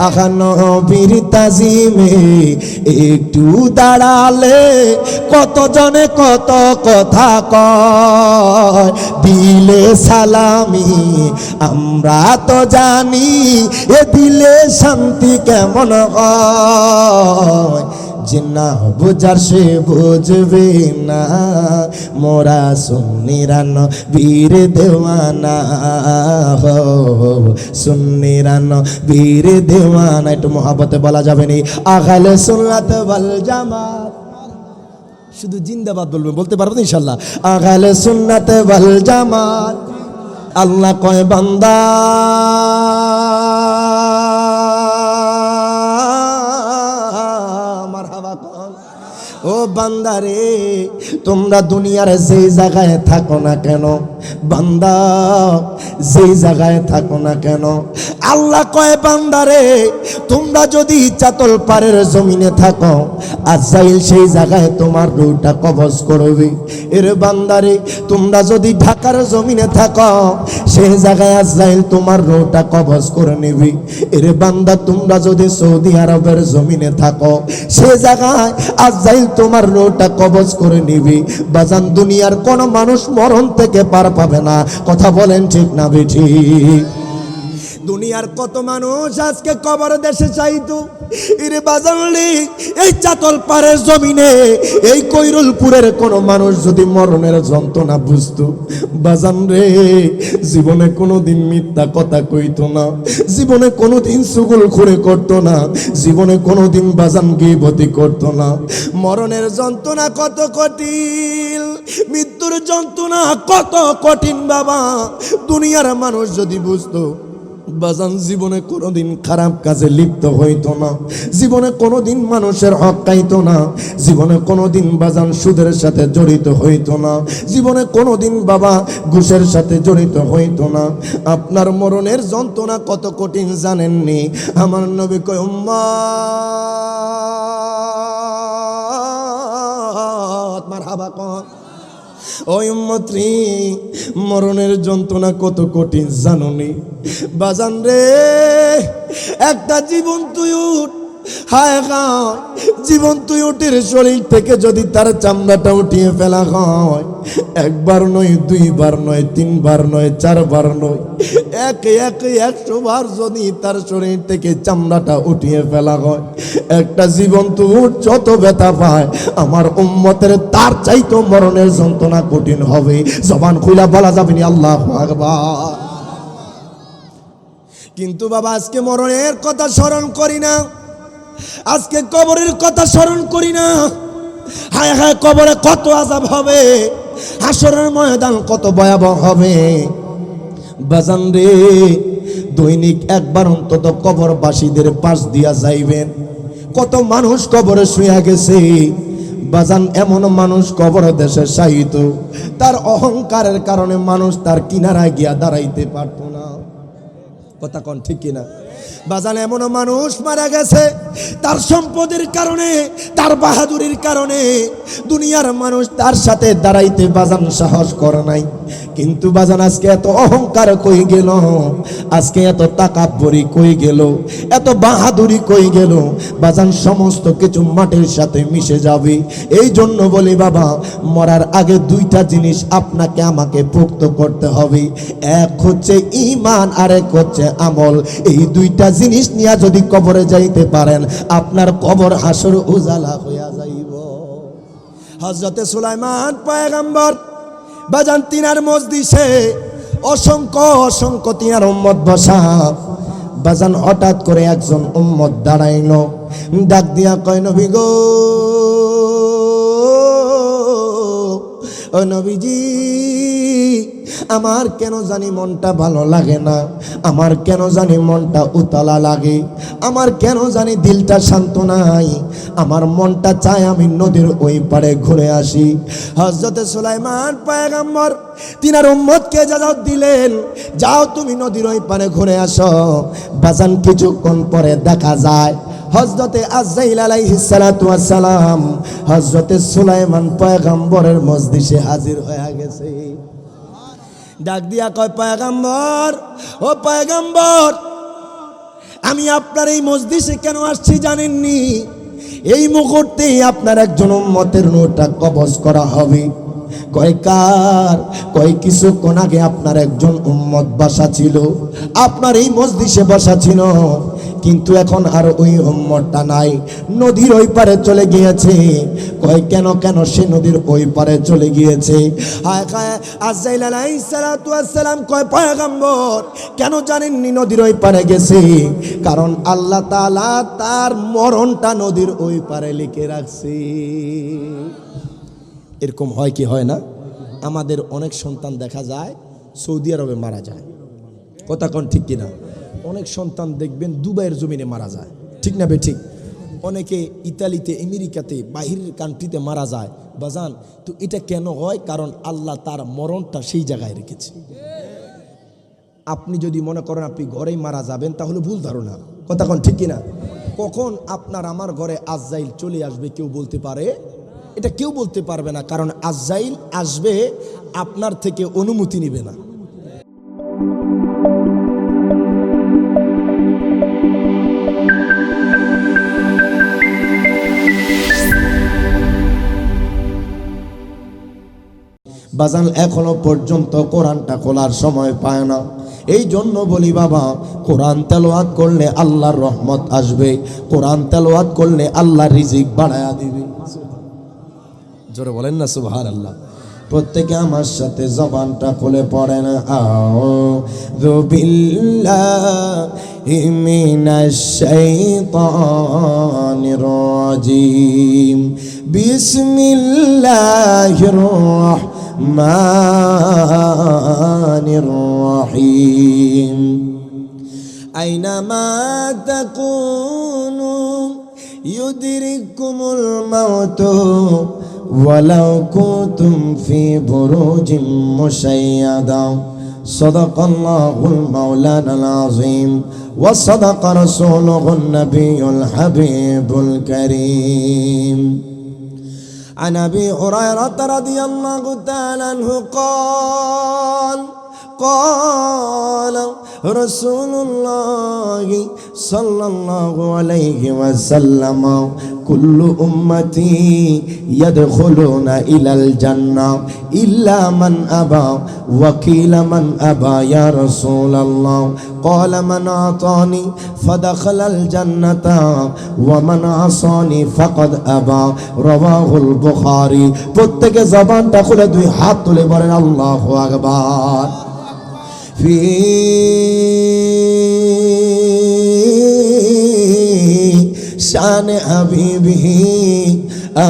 আহা নবীর তাজিমে একটু দাঁড়ালে কত জনে কত কথা কয়, দিলে সালামি আমরা তো জানি এ দিলে শান্তি কেমন হয়। যে না বুঝার সে বুঝবে না, মোরা সুন্নিরা নবীর দেওয়ানা হো, সুন্নিরা নবীর দেওয়ানা। একটু মহব্বতে বলা যাবে নি আহলে সুন্নাত ওয়াল জামাত। শুধু জিন্দাবাদ বলবেন, বলতে পারবেন ইনশাআল্লাহ। আহলে সুন্নাত ওয়াল জামাত। আল্লাহ কয় বান্দা ও বান্দারে, তোমরা দুনিয়ার যেই জায়গায় থাকো না কেন, বান্দা যেই জায়গায় থাকো না কেন, আল্লাহ কয় বান্দারে তোমরা যদি চাতল পাড়ের জমিনে থাকো, আজরাইল সেই জায়গায় তোমার রূহটা কবজ করবে। এর বান্দারে তোমরা যদি ঢাকার জমিনে থাকো, সেই জায়গায় আজরাইল তোমার রূহটা কবজ করে নেবে। এর বান্দা তোমরা যদি সৌদি আরবের জমিনে থাকো, সেই জায়গায় আজরাইল তোমার রূহটা কবজ করে নিবি। বাজান দুনিয়ার কোন মানুষ মরণ থেকে পার পাবে না, কথা বলেন ঠিক না বেঠিক? দুনিয়ার কত মানুষ আজকে কবর দেশে চাইতো, এরে বাজানলি এই চাতল পাড়ের জমিনে এই কৈরুলপুরের কোন মানুষ যদি মরণের যন্ত্রণা বুঝতো, বাজান রে জীবনে কোনোদিন মিথ্যা কথা কইতো না, জীবনে কোনোদিন চুগলখড়ি করতো না, জীবনে কোনোদিন বাজান গীবতি করতো না। মরণের যন্ত্রণা কত কঠিন, মৃত্যুর যন্ত্রণা কত কঠিন বাবা, দুনিয়ার মানুষ যদি বুঝতো, বাজান জীবনে কোনোদিন খারাপ কাজে লিপ্ত হইতো না, জীবনে কোনোদিন মানুষের হক খাইতো না, জীবনে কোনোদিন বাজান সুদের সাথে জড়িত হইতো না, জীবনে কোনোদিন বাবা ঘুষের সাথে জড়িত হইতো না। আপনার মরণের যন্ত্রণা কত কঠিন জানেননি? আমার নবী কয় উম্মত মারহাবা কর, ওই উম্মতরি মরণের যন্ত্রণা কত কঠিন জানোনি? বাজান রে একটা জীবন্ত উট, হায় হায় জীবন্ত উটের শরীর থেকে যদি তার চামড়াটা উঠিয়ে ফেলা হয়, একবার নয়, দুইবার নয়, তিনবার নয়, চারবার নয়, একে একে 100 বার যদি তার শরীর থেকে চামড়াটা উঠিয়ে ফেলা হয়, একটা জীবন্ত উট যত ব্যথা পায় আমার উম্মতের তার চাইতো মরণের যন্ত্রণা কঠিন হবে। জবান খুলা বলা যাবে না আল্লাহু আকবার। কিন্তু বাবা আজকে মরণের কথা স্মরণ করি না, আজকে কবরের কথা স্মরণ করি না। হায় হায় কবরে কত আযাব হবে, হাসরের ময়দান কত ভয়াবহ হবে। বাজান রে দৈনিক একবার অন্তত কবরবাসীদের পাশ দিয়া যাইবেন। কত মানুষ কবরে শুয়ে গেছে বাজান, এমন মানুষ কবর দেশে শায়িত, তার অহংকারের কারণে মানুষ তার কিনারায় গিয়া দাঁড়াইতে পারত না। কথা কোন ঠিক কিনা বাজান? এমন মানুষ মারা গেছে তার সম্পদের কারণে, তার বাহাদুরির কারণে দুনিয়ার মানুষ তার সাথে দাঁড়াইতে বাজান সাহস করে নাই। কিন্তু বাজান আজকে এত অহংকার কই গেল, আজকে এত তাকাব্বুরি কই গেল, এত বাহাদুরি কই গেল? বাজান সমস্ত কিছু মাটির সাথে মিশে যাবে। এই জন্য বলি বাবা, মরার আগে দুইটা জিনিস আপনাকে আমাকে পোক্ত করতে হবে, এক হচ্ছে ঈমান আর এক হচ্ছে আমল। এই দুইটা জিনিস নিয়ে যদি কবরে যাইতে পারেন, আপনার কবর হাসর উজালা হইয়া যাইব। হযরতে সুলাইমান পয়গম্বর বাজান তিনার মজলিসে অসংখ্য অসংখ্য তিনার উম্মত বসা। বাজান হঠাৎ করে একজন উম্মত দাঁড়াইলো, ডাক দিয়া কয় নবী গো, ও নবীজি আমার কেন জানি মনটা ভালো লাগে না, আমার কেন জানি মনটা উতলা লাগে, আমার কেন জানি দিলটা শান্ত নাই, আমার মনটা চায় আমি নদীর ওই পারে ঘুরে আসি। হযরতে সুলাইমান পয়গম্বর তিনার উম্মতকে ইজাজত দিলেন, যাও তুমি নদীর ওই পারে ঘুরে আসো। বাজান কিছুক্ষণ পরে দেখা যায় হযরতে আজরাইল আলাইহিস সালাতু ওয়াস সালাম হযরতে সুলাইমান পয়গম্বরের মজলিসে হাজির হয়ে গেছে। ডাক দিয়া কয় পয়গম্বর, ও পয়গম্বর আমি আপনার এই মজলিসে কেন আসছি জানেননি? এই মুহূর্তেই আপনার একজন উম্মতের নূরটা কবজ করা হবে। কয় কিছুক্ষণ আগে আপনার একজন উম্মত বসা ছিল, আপনার এই মজলিসে বসা ছিল, কিন্তু এখন আর ওই উম্মতটা নাই, নদীর ওই পারে চলে গিয়েছে। কয় কেন সে নদীর ওই পারে চলে গিয়েছে? আজরাইল আলাইহিস সালাতু ওয়াস সালাম কয় পয়গম্বর কেন জানেননি নদীর ওই পারে গেছে? কারণ আল্লাহ তাআলা তার মরণটা নদীর ওই পারে লিখে রাখছে। এরকম হয় কি হয় না? আমাদের অনেক সন্তান দেখা যায় সৌদি আরবে মারা যায়, কথা কোন ঠিক কিনা? অনেক সন্তান দেখবেন দুবাইয়ের জমিনে মারা যায়, ঠিক না বে ঠিক? অনেকে ইতালিতে, আমেরিকাতে, বাহিরের কান্ট্রিতে মারা যায় বাজান। তো এটা কেন হয়? কারণ আল্লাহ তার মরণটা সেই জায়গায় রেখেছে। আপনি যদি মনে করেন আপনি ঘরেই মারা যাবেন তাহলে ভুল ধারণা, কথা কোন ঠিক কিনা? কখন আপনার আমার ঘরে আজরাইল চলে আসবে কেউ বলতে পারে? এটা কেউ বলতে পারবে না, কারণ আজরাইল আসবে আপনার থেকে অনুমতি নেবে না। বাজান এখনো পর্যন্ত কোরআনটা খোলার সময় পায় না। এই জন্য বলি বাবা, কোরআন তেলাওয়াত করলে আল্লাহর রহমত আসবে, কোরআন তেলাওয়াত করলে আল্লাহ রিজিক বাড়ায়া দিবে। জোরে বলেন না সুবহানাল্লাহ। প্রত্যেকে আমার সাথে জবানটা খুলে পড়েন, আউযু বিল্লাহি মিনাশ শাইতানির রাজিম, বিসমিল্লাহির রাহমানির রাহিম। আইনামা তাকুনু ইউদরিকুমুল মাউতু ওয়ালাউ কুনতুম ফি বুরুজিম মুশাইয়াদা। সাদাকাল্লাহুল মাওলানাল আযীম ওয়া সাদাকা রাসূলুহুন নাবিয়ুল হাবিবুল কারীম। عن أبي هريرة رضي الله تعالى عنه قال رسول الله صلى الله عليه وسلم كل أمتي يدخلون إلى الجنة إلا من أبى وقيل من أبى يا رسول الله قال من أعطاني فدخل الجنة ومن عصاني فقد أبى رواه البخاري। প্রত্যেকে জবানটা খুলে দুই হাত তুলে বলেন আল্লাহু আকবার। في شان حبيبه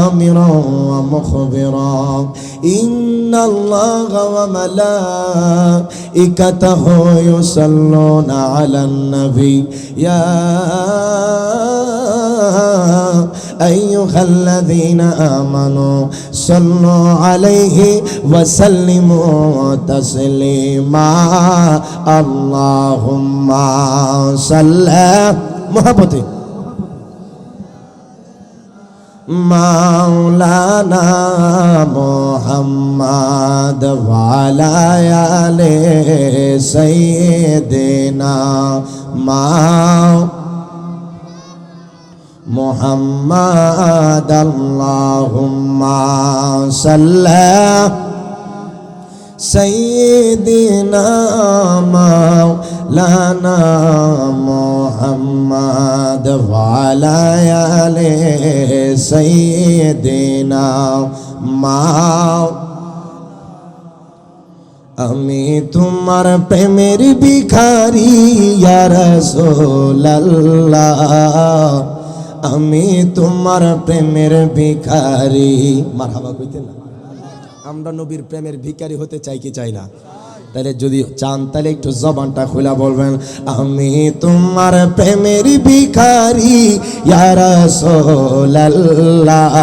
آمرا ومخبرا إن الله وملائكته يصلون على النبي يا أيها الذين آمنوا صلوا عليه وسلموا تسليما اللهم صل محبتي مولانا محمد وعلى آل سيدنا محمد اللهم صل سيدنا مولانا محمد وعلى آل سيدنا আমি তোমার প্রেমের ভিখারি ইয়া রাসূলুল্লাহ, আমি তোমার প্রেমের ভিখারি। মারহাবা কইতেন না? আমরা নবীর প্রেমের ভিখারি হতে চাই কি চাই না? তাহলে যদি চান তাহলে একটু জবানটা খোলা বলবেন, আমি তোমার প্রেমের ভিখারি ইয়া রাসূলুল্লাহ,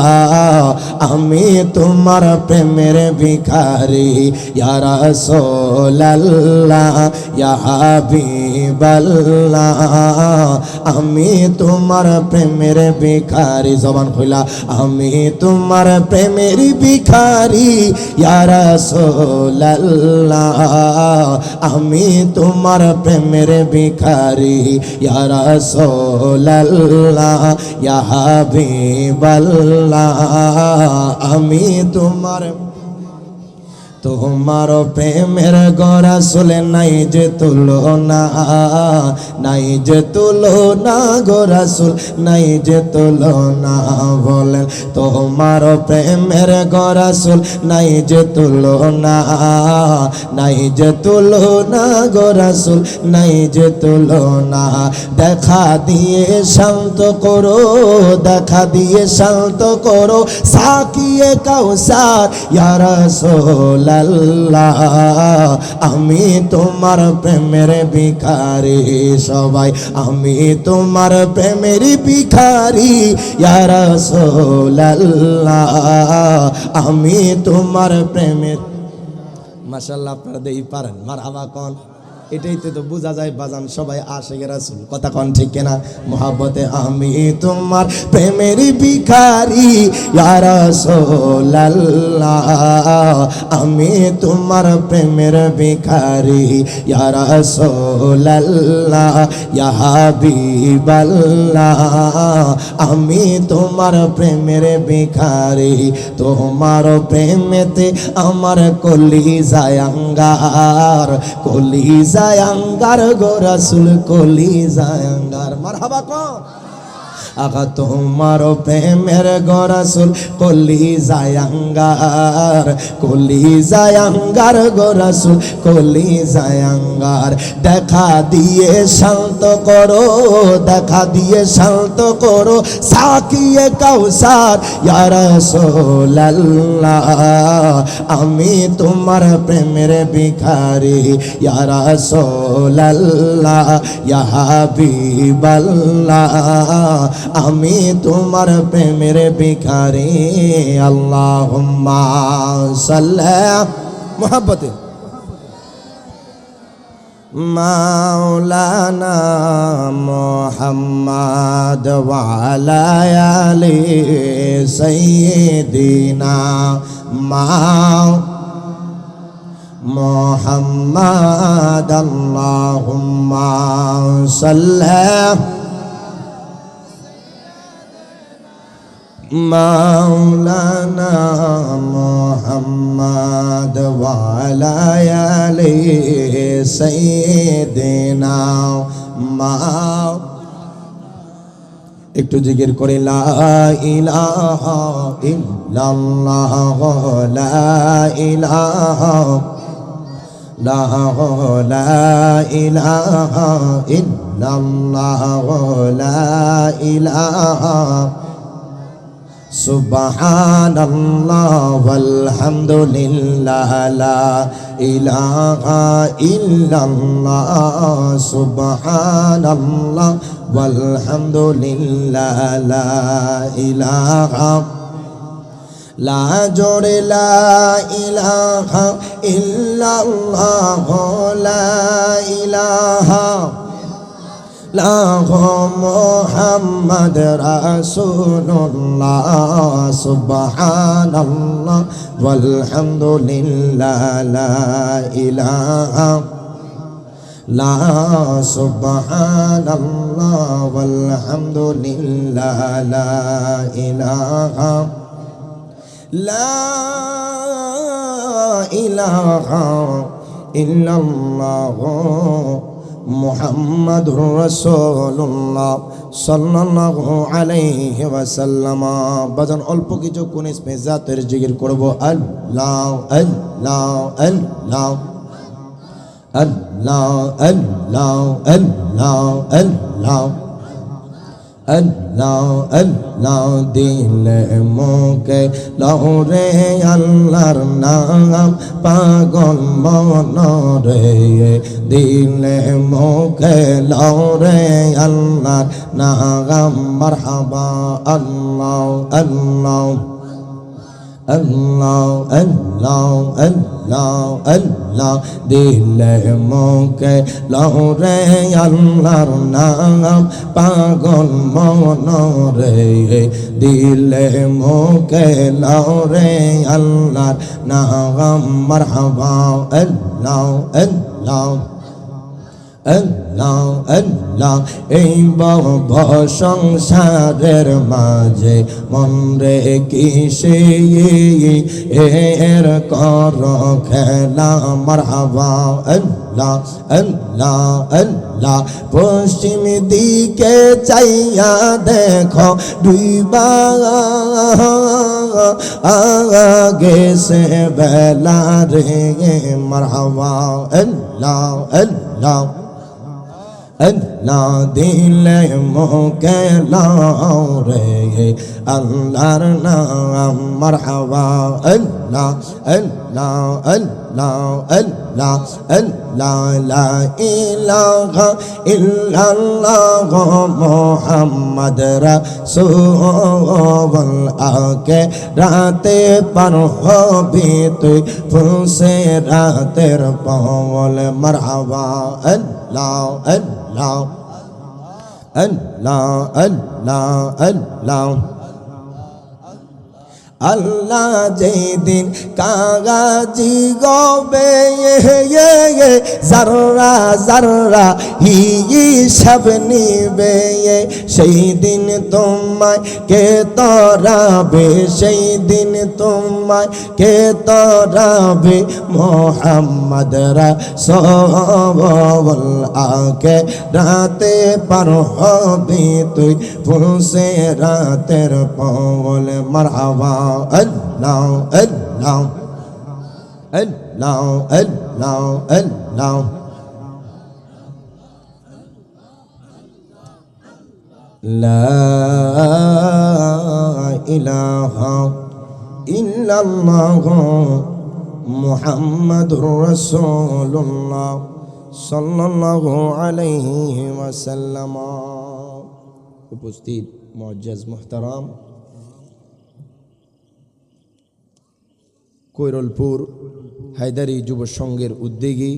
আমি তোমার প্রেমের ভিখারি ইয়া রাসূলুল্লাহ, ইয়া হাবিব হাবিবাল্লাহ আমি তোমার প্রেমের ভিখারি জবান খুলা আমি তোমার প্রেমের ভিখারি ইয়া রাসূলুল্লাহ আমি তোমার প্রেমের ভিখারি ইয়া রাসূলুল্লাহ ইয়া হাবিবাল্লাহ আমি তোমার তোমার প্রেমের গড়া চলে নাই যে তুলনা নাই যে তুলনা গড়া চুল নাই যে তুলনা বলেন তোমার প্রেমের গড়া চুল নাই যে তুলনা নাই যে তুলনা গড়া চুল নাই যে তুলনা দেখা দিয়ে শান্ত করো দেখা দিয়ে শান্ত করো সাকিয়ে কাউসার ইয়া রাসূল আল্লাহ আমি তোমার প্রেমের ভিখারি সবাই আমি তোমার প্রেমের ভিখারি ইয়া রাসূলুল্লাহ আমি তোমার প্রেমের মাশাআল্লাহ আপনারা দেই পারেন মারহাবা কোন এটাই তো বোঝা যায় বাজান সবাই আশিকে রাসূল কথা কোন ঠিক কিনা মোহাব্বতে আমি তোমার প্রেমের ভিখারি ইয়া রাসূলুল্লাহ আমি তোমার প্রেমের ভিখারি ইয়া রাসূলুল্লাহ ইয়া হাবিবাল্লাহ আমি তোমার প্রেমের ভিখারি তোমার প্রেমেতে আমার কলিজায় আঙ্গার কলিজায় আঙ্গার গো রাসূল কলিজায় আঙ্গার মারহাবা কোন আগা তোমার প্রেমের গো রাসূল কলিজায় আঙ্গার গো রাসূল কলিজায় আঙ্গার দেখা দিয়ে শান্ত করো দেখা দিয়ে শান্ত করো সাকিয়ে কাউসার ইয়া রাসূলুল্লাহ আমি তোমার প্রেমের ভিখারি ইয়া রাসূলুল্লাহ ইয়া হাবিবাল্লাহ আমি তোমার প্রেমের ভিখারি আল্লাহুম্মা সাল্লি মুহাব্বতে মাওলানা মুহাম্মদ ওয়া আলা আলি সাইয়্যিদিনা মুহাম্মদ আল্লাহুম্মা সাল্লি মাওলানা মুহাম্মদ ওয়া আলা আলি সাইয়্যিদিনা একটু জিকির করে লা ইলাহা ইল্লাল্লাহ লা ইলাহা লা ইলাহা ইল্লাল্লাহ লা ইলাহা সুবহানাল্লাহ ওয়ালহামদুলিল্লাহ লা ইলাহা ইল্লাল্লাহ সুবহানাল্লাহ ওয়ালহামদুলিল্লাহ লা ইলাহা লা জোড়ে লা ইলাহা ইল্লাল্লাহ লা ইলাহা লা মুহাম্মদ রাসূলুল্লাহ সুবহানাল্লাহ ওয়ালহামদুলিল্লাহ লা ইলাহা লা সুবহানাল্লাহ ওয়ালহামদুলিল্লাহ লা ইলাহা লা ইলাহা ইল্লাল্লাহ মুহাম্মাদুর রাসূলুল্লাহ সাল্লাল্লাহু আলাইহি ওয়াসাল্লাম বাজান অল্প কিছু কোন ইসমে জাতের জিকির করব আল্লাহ আল্লাহ আল্লাহ আল্লাহ আল্লাহ আল্লাহ আল্লাহ আল্লাহ আল্লাহ দিলে মুখে লহরে আল্লাহর নাম পাগল মনরে দিলে মুখে লহরে আল্লাহর নাম মারহাবা আল্লাহ আল্লাহ আল্লাহ আল্লাহ আল্লাহ আল্লাহ দিলে মুখে লরে আল্লাহর নাম পাগল মনরে দিলে মুখে লরে আল্লাহর নাম মারহাবা আল্লাহ আল্লাহ আল্লাহ আল্লাহ এই বব সংসারের মাঝে মন রে কিসে এর কর খেলা মারহাবা আল্লাহ আল্লাহ আল্লাহ পশ্চিম দিকে চাইয়া দেখো ডুইবা গেছে বেলা রে মারহাবা আল্লাহ আল্লাহ আল্লাহ দিলে মুখে লরে আল্লাহর নাম মারহাবা আল্লাহ আল্লাহ আল্লাহ আল্লাহ আল্লাহ লা ইলাহা ইল্লাল্লাহ মুহাম্মদ রাসূল আকে রাতে পার হবি তুই ফুলসে রাতের পাওল মারহাবা আল্লাহ আল্লাহ আল্লাহ আল্লাহ আল্লাহ আল্লাহ যেদিন কাগাজি গবে জাররা জাররা হিসাব নিবে সেই দিন তোমায় কে তরাবে সেই দিন তোমায় কে তরাবে মোহাম্মদ রাসূল আকে রাতে পার হবি তুই ফুলসে রাতের পাওল মারহাবা আল্লাহ আল্লাহ আল্লাহ আল্লাহ আল্লাহ লা ইলাহা ইল্লাল্লাহ মুহাম্মাদুর রাসূলুল্লাহ সাল্লাল্লাহু আলাইহি ওয়াসাল্লাম। উপস্থিত মুআজ্জাজ মুহতারাম, কৈরলপুর হায়দারি যুব সংঘের উদ্যোগী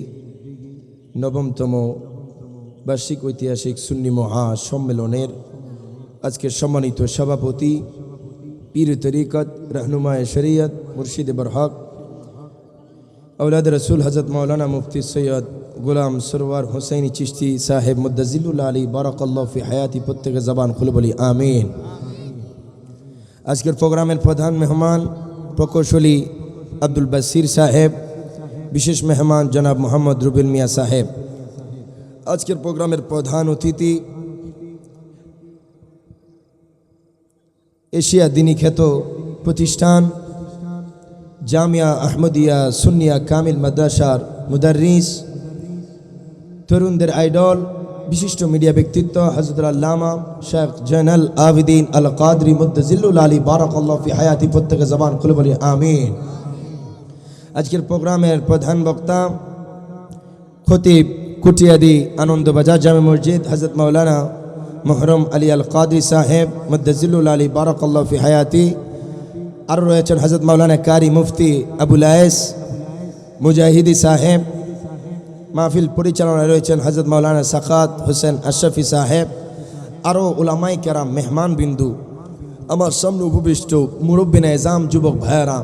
নবমতম বার্ষিক ঐতিহাসিক সুন্নি মহা সম্মেলনের আজকের সম্মানিত সভাপতি পীর তরিকত রহনুমায়ে শরিয়ত মুর্শিদে বরহক औलाद रसूल हज़रत मौलाना मुफ्ती सैयद गुलाम सरवर हुसैनी चिश्ती साहेब मुद्दजिलुल आली बाराकाल्लाहु फी हयाती प्रत्येक जबान खुले বলি आमीन। আজকের প্রোগ্রামের প্রধান মেহমান প্রকৌশলী আব্দুল বাসির সাহেব, বিশেষ মেহমান জনাব মোহাম্মদ রুবেল মিয়া সাহেব। আজকের প্রোগ্রামের প্রধান অতিথি এশিয়া দিনী খ্যাত প্রতিষ্ঠান জামিয়া আহমদিয়া সুন্নিয়া কামিল মাদ্রাসার মুদাররিস, তরুণদের আইডল, বিশিষ্ট মিডিয়া ব্যক্তিত্ব হযরত আল্লামা শেখ জয়নাল আবিদিন আল কাদরি মুদ্দাজিলুল আলী বারাকাল্লাহু ফি হায়াতি প্রত্যেক জবান খুলে বলি আমিন। আজকের প্রোগ্রামের প্রধান বক্তা খতিব কুটিয়াদি আনন্দবাজার জামে মসজিদ হযরত মাওলানা মুহররম আলী আল কাদরি সাহেব মুদ্দাজিলুল আলী বারাকাল্লাহু ফি হায়াতি। আর রয়েছেন হযরত মাওলানা কারি মুফতি আবুল আয়েস মুজাহিদি সাহেব। মাহফিল পরিচালনায় রয়েছেন হযরত মাওলানা সাকাত হোসেন আশরাফি সাহেব। আরও উলামায়ে কেরাম, মেহমান বিন্দু, আমার সামনে উপবিষ্ট মুরব্বিনে এজাম, যুবক ভাইয়েরা,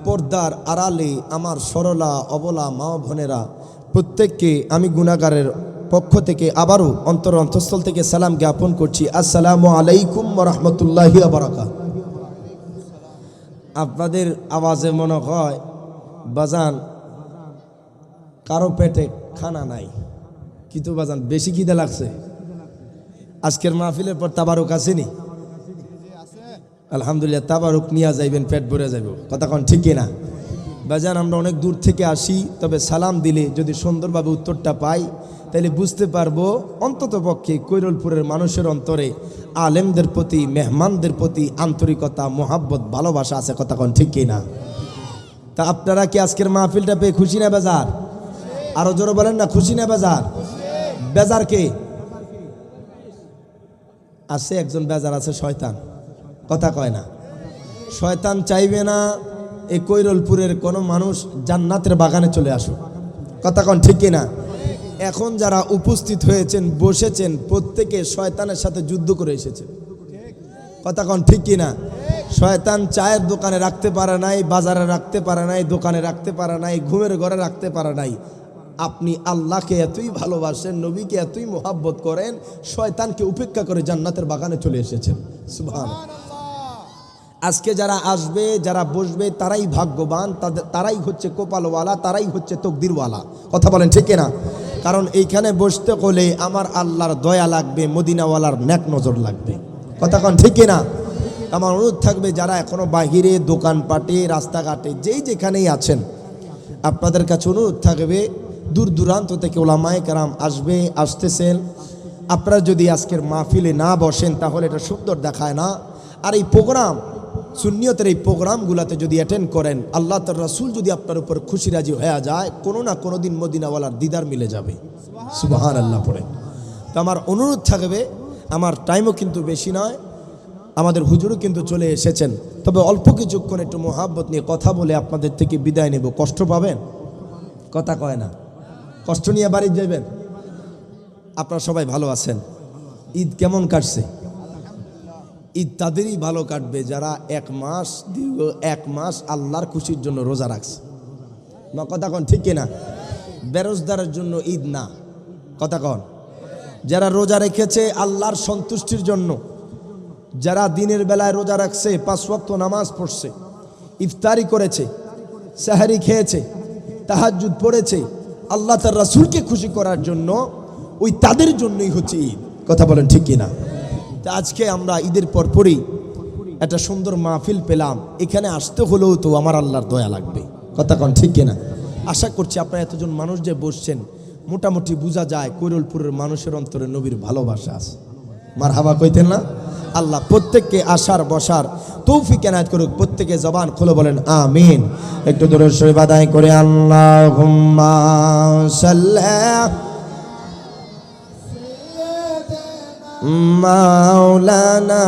পর্দার আড়ালে আমার সরলা অবলা মা বোনেরা, প্রত্যেককে আমি গুনাহগারের পক্ষ থেকে আবারও অন্তঃস্থল থেকে সালাম জ্ঞাপন করছি। আসসালামু আলাইকুম ওয়া রাহমাতুল্লাহি ওয়া বারাকাতুহু। আপনাদের আওয়াজে মনে হয় বাজান কারো পেটে খানা নাই, কিন্তু বাজান বেশি খিদে লাগছে। আজকের মাহফিলের পর তাবারুক আসেনি? আলহামদুলিল্লাহ, তাবারুক নিয়ে যাইবেন, পেট ভরে যাইব। কথা কোন ঠিক না বাজান? আমরা অনেক দূর থেকে আসি, তবে সালাম দিলে যদি সুন্দরভাবে উত্তরটা পাই তাহলে বুঝতে পারবো অন্তত পক্ষে কৈরলপুরের মানুষের অন্তরে আলেমদের প্রতি, মেহমানদের প্রতি আন্তরিকতা, মোহাব্বত, ভালোবাসা আছে। কথা কোন ঠিক না? তা আপনারা কি আজকের মাহফিলটা পেয়ে খুশি না বেজার? আরো জোরে বলেন না, খুশি না বেজার? বেজার কে আছে? একজন বেজার আছে, শয়তান। কথা কয় না? শয়তান চাইবে না এই কৈরলপুরের কোনো মানুষ জান্নাতের বাগানে চলে আসুক, কথা কন ঠিক কিনা? এখন যারা উপস্থিত হয়েছেন বসেছেন প্রত্যেকে শয়তানের সাথে যুদ্ধ করে এসেছে, কথা কন ঠিক কিনা? শয়তান চায়ের দোকানে রাখতে পারে নাই, বাজারে রাখতে পারে নাই, দোকানে রাখতে পারে নাই, ঘুমের ঘরে রাখতে পারে নাই। আপনি আল্লাহকে এতই ভালোবাসেন, নবীকে এতই মোহাব্বত করেন, শয়তানকে উপেক্ষা করে জান্নাতের বাগানে চলে এসেছেন। সুবহানাল্লাহ। আজকে যারা আসবে, যারা বসবে তারাই ভাগ্যবান, তারাই হচ্ছে কপালওয়ালা, তারাই হচ্ছে তকদিরওয়ালা, কথা বলেন ঠিক কিনা? কারণ এইখানে বসতে হলে আমার আল্লাহর দয়া লাগবে, মদিনাওয়ালার নেক নজর লাগবে, কথা কন ঠিক কিনা? আমার অনুরোধ থাকবে যারা এখনো বাহিরে দোকানপাটে রাস্তাঘাটে যেই যেখানেই আছেন, আপনাদের কাছে অনুরোধ থাকবে দূর দূরান্ত থেকে ওলামায়ে কেরাম আসতেছেন, আপনারা যদি আজকের মাহফিলে না বসেন তাহলে এটা সুন্দর দেখায় না। আর এই প্রোগ্রাম সুন্নিয়তের এই প্রোগ্রামগুলোতে যদি অ্যাটেন্ড করেন, আল্লাহ তার রাসূল যদি আপনার উপর খুশি রাজি হয়ে যায়, কোনো না কোনো দিন মদিনাওয়ালার দিদার মিলে যাবে। সুবহানাল্লাহ পড়ে। তো আমার অনুরোধ থাকবে, আমার টাইমও কিন্তু বেশি নয়, আমাদের হুজুরও কিন্তু চলে এসেছেন, তবে অল্প কিছুক্ষণ একটু মোহাব্বত নিয়ে কথা বলে আপনাদের থেকে বিদায় নেব। কষ্ট পাবেন? কথা কয় না, কষ্ট নিয়ে বাড়ি যাবেন? আপনারা সবাই ভালো আছেন? ঈদ কেমন কাটছে? ঈদ তাদেরই ভালো কাটবে যারা দীর্ঘ এক মাস আল্লাহর খুশির জন্য রোজা রাখছে, না কথা কন ঠিক কিনা? বেরোজগারের জন্য ঈদ না, কথা কন। যারা রোজা রেখেছে আল্লাহর সন্তুষ্টির জন্য, যারা দিনের বেলায় রোজা রাখছে, 5 ওয়াক্ত নামাজ পড়ছে, ইফতারি করেছে, সাহারি খেয়েছে, তাহাজ্জুদ পড়েছে, আল্লাহ তার রাসূলকে খুশি করার জন্য, ওই তাদের জন্যই হচ্ছে ঈদ, কথা বলেন ঠিক কিনা? তা আজকে আমরা ঈদের পরপরই একটা সুন্দর মাহফিল পেলাম, এখানে আসতে হলেও তো আমার আল্লাহর দয়া লাগবে, কথা কন ঠিক কিনা? আশা করছি আপনারা এতজন মানুষ যে বসছেন, মোটামুটি বোঝা যায় কৈরলপুরের মানুষের অন্তরে নবীর ভালোবাসা আছে। মারহাবা কইতেন না? আল্লাহ প্রত্যেককে আসার বসার তৌফিক এনায়েত করুক। প্রত্যেকে জবান খুলে বলেন আমিন। একটু দরুদ শরীফ আদায় করে আল্লাহুম্মা সাল্লি মাওলানা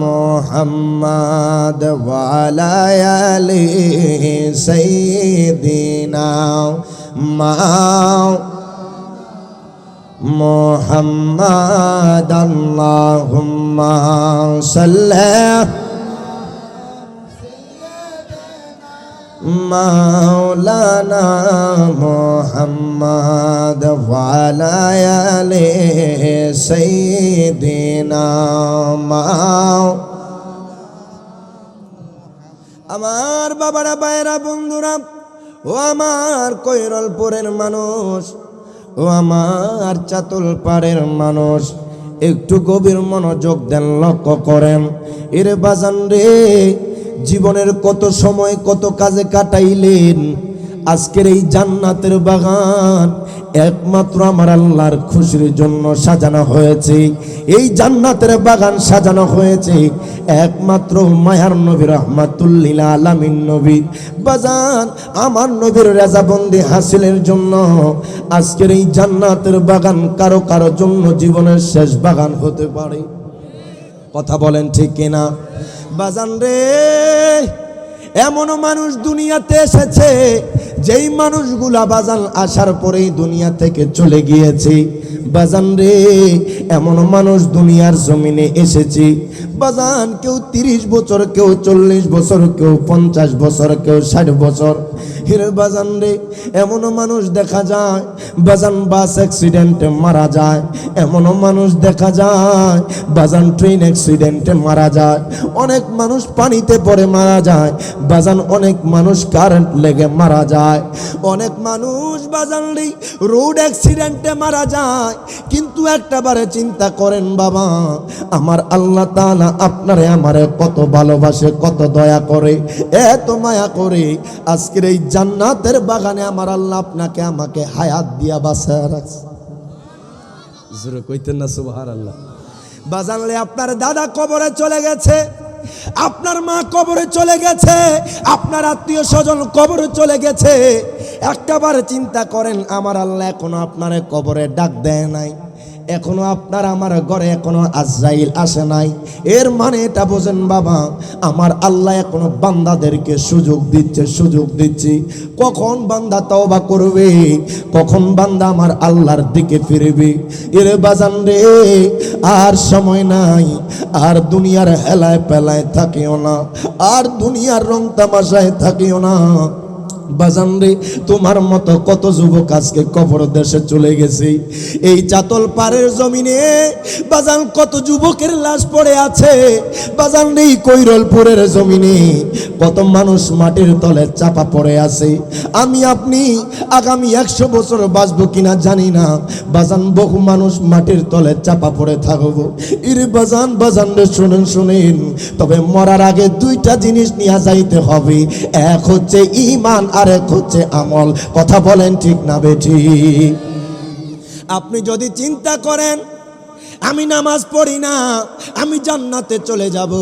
মুহাম্মদ ওয়া আলা আলি সাইয়্যিদিনা মুহাম্মদ আল্লাহুম্মা সাল্লি মাওলানা মুহাম্মদ ওয়া আলা আলি সাইয়্যিদিনা আমার বাবারা, ভাইরা, বন্ধুরা, ও আমার কৈরলপুরের মানুষ, ও আমার চাতলপাড়ের মানুষ, একটু গভীর মনোযোগ দেন, লক্ষ্য করেন। এর বাজান রে, জীবনের কত সময় কত কাজে কাটাইলেন, আজকের এই জান্নাতের বাগান একমাত্র আমার আল্লাহর খুশির জন্য সাজানো হয়েছে। এই জান্নাতের বাগান সাজানো হয়েছে একমাত্র মায়ার নবী রাহমাতুল লিল আলামিন নবী বাজান আমার নবীর রাজাবন্দি হাসিলের জন্য। আজকের এই জান্নাতের বাগান কারো কারো জন্য জীবনের শেষ বাগান হতে পারে, কথা বলেন ঠিক কিনা? বাজান রে, এমন মানুষ দুনিয়াতে এসেছে যেই মানুষগুলা বাজান আসার পরেই দুনিয়া থেকে চলে গিয়েছে। বাজান রে, এমন মানুষ দুনিয়ার জমিনে এসেছে বাজান, কেউ 30 বছর, কেউ 40 বছর, কেউ 50 বছর, কেউ 60 বছর। হিরে বাজান রে, এমন মানুষ দেখা যায় বাজান বাস অ্যাক্সিডেন্টে মারা যায়, এমন মানুষ দেখা যায় বাজান ট্রেন অ্যাক্সিডেন্টে মারা যায়, অনেক মানুষ পানিতে পড়ে মারা যায় বাজান, অনেক মানুষ কারেন্ট লেগে মারা যায়, অনেক মানুষ বাজান রে রোড অ্যাক্সিডেন্টে মারা যায়। কিন্তু একটা বারে চিন্তা করেন বাবা, আমার আল্লাহ তাআলা আপনারে আমারে কত ভালোবাসে, কত দয়া করে, এত মায়া করে। আজকের এই জান্নাতের বাগানে আমার আল্লাহ আপনাকে আমাকে হায়াত দিয়া বাঁচায় রাখছে। জোরে কইতেন না সুবহানাল্লাহ? বাজানলে আপনার দাদা কবরে চলে গেছে, আপনার মা কবরে চলে গেছে, আপনার আত্মীয় স্বজন কবরে চলে গেছে। একটাবার চিন্তা করেন, আমার আল্লাহ এখনো আপনারে কবরে ডাক দেয় নাই, এখনো আপনার আমার ঘরে এখনো আজরাইল আসে নাই। এর মানে এটা বোঝেন বাবা, আমার আল্লাহ এখনো বান্দাদেরকে সুযোগ দিচ্ছে। কখন বান্দা তওবা করবে, কখন বান্দা আমার আল্লাহর দিকে ফিরবে। এর বাজান রে, আর সময় নাই, আর দুনিয়ার হেলায় পেলায় থাকিও না, আর দুনিয়ার রং তামাশায় থাকিও না। বাজান রে, তোমার মতো কত যুবক আজকে কবর দেশে চলে গেছে। এই চাতল পাড়ের জমিনে বাজান কত যুবকের লাশ পড়ে আছে। বাজান রে, কৈরলপুরের জমিনে কত মানুষ মাটির তলে চাপা পড়ে আছে। আমি আপনি আগামী 100 বছর বাঁচবো কিনা জানি না। বাজান, বহু মানুষ মাটির তলে চাপা পড়ে থাকবো। ইরে বাজান রে, শুনেন, তবে মরার আগে দুইটা জিনিস নিয়ে যাইতে হবে। এক হচ্ছে ঈমান, আর এক হচ্ছে আমল। কথা বলেন ঠিক না বেঠি? আপনি যদি চিন্তা করেন আমি নামাজ পড়ি না, আমি জান্নাতে চলে যাব,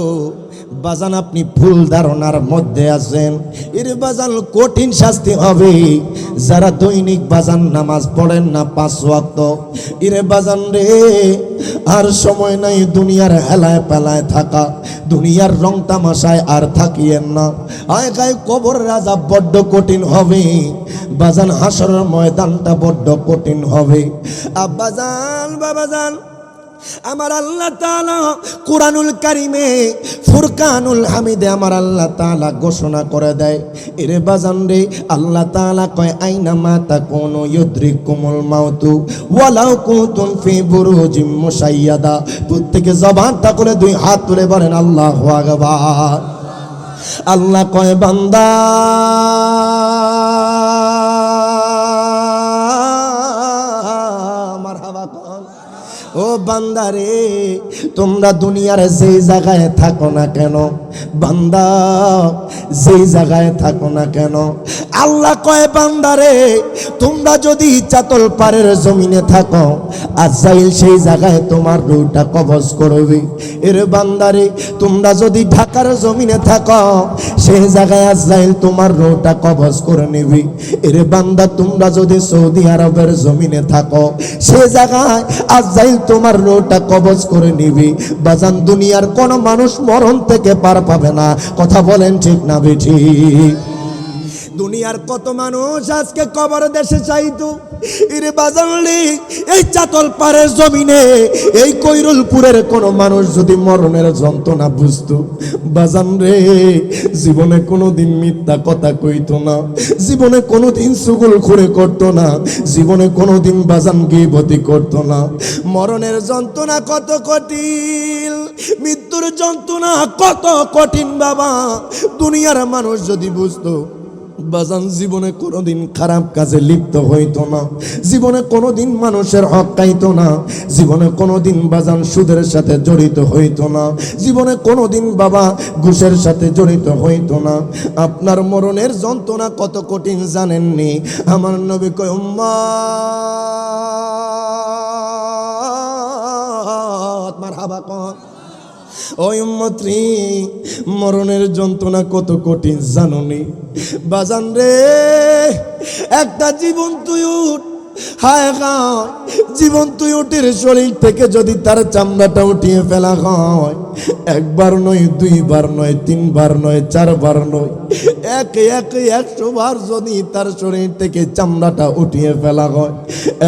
বাজান আপনি ভুল ধারণার মধ্যে আছেন। এর বাজান কঠিন শাস্তি হবে যারা দৈনিক বাজান নামাজ পড়েন না 5 ওয়াক্ত। এর বাজান রে, আর সময় নাই দুনিয়ার হেলায় পেলায় থাকা, দুনিয়ার রং তামাশায় আর থাকিয়েন না। আয় গায়ে কবর রাজা বড্ড কঠিন হবে বাজান, হাসরের ময়দানটা বড্ড কঠিন হবে। আব্বাজান বাবাজান, আমার আল্লাহ তাআলা কুরআনুল কারীমে ফুরকানুল হামিদে আমার আল্লাহ তাআলা ঘোষণা করে দেয়। এরে বাজান রে, আল্লাহ তাআলা কয় আইনা মা তাকুনু ইউদরিকুমুল মাউতু ওয়ালাউ কুনতুম ফি বুরুজিম মুশাইয়াদা। প্রত্যেকে জবানটা করে 2 হাত তুলে বলেন আল্লাহু আকবার। আল্লাহ কয় বান্দা, ও বান্দারে, তোমরা দুনিয়ার যেই জায়গায় থাকো না কেন, বান্দা যেই জায়গায় থাকো না কেন, আল্লাহ কয় বান্দারে, তোমরা যদি চাতল পাড়ের জমিনে থাকো, আজরাইল সেই জায়গায় তোমার রূহটা কবজ করবে। এর বান্দারে, তোমরা যদি ঢাকার জমিনে থাকো, সেই জায়গায় আজরাইল তোমার রূহটা কবজ করে নেবে। এর বান্দা, তোমরা যদি সৌদি আরবের জমিনে থাকো, সেই জায়গায় আজরাইল তোমার রূহটা কবজ করে নিবি। বাজান, দুনিয়ার কোন মানুষ মরণ থেকে পার পাবে না। কথা বলেন ঠিক না বেঠি? দুনিয়ার কত মানুষ আজকে কবর দেশে চাইতো। এরে বাজান রে, এই চাতল পাড়ের জমিনে এই কৈরলপুরের কোন মানুষ যদি মরণের যন্ত্রণা বুঝতো, বাজান রে, জীবনে কোনোদিন মিথ্যা কথা কইতো না, জীবনে কোনোদিন চুগলখড়ি করতো না, জীবনে কোনোদিন বাজান গীবতি করতো না। মরণের যন্ত্রণা কত কঠিন, মৃত্যুর যন্ত্রণা কত কঠিন বাবা। দুনিয়ার মানুষ যদি বুঝতো, বাজান জীবনে কোনোদিন খারাপ কাজে লিপ্ত হইতো না, জীবনে কোনোদিন মানুষের হক খাইতো না, জীবনে কোনোদিন বাজান সুদের সাথে জড়িত হইতো না, জীবনে কোনোদিন বাবা ঘুষের সাথে জড়িত হইতো না। আপনার মরণের যন্ত্রণা কত কঠিন জানেননি? আমার নবী কয়, উম্মত মারহাবা কন, ওই উম্মত রে, মরণের যন্ত্রণা কত কঠিন জানোনি? বাজান রে, একটা জীবন্ত উট, হায় গায় জীবন্ত উটের শরীর থেকে যদি তার চামড়াটা উঠিয়ে ফেলা হয়, একবার নয়, 2 বার নয়, 3 বার নয়, 4 বার নয়, 100 বার যদি তার শরীর থেকে চামড়াটা উঠিয়ে ফেলা হয়,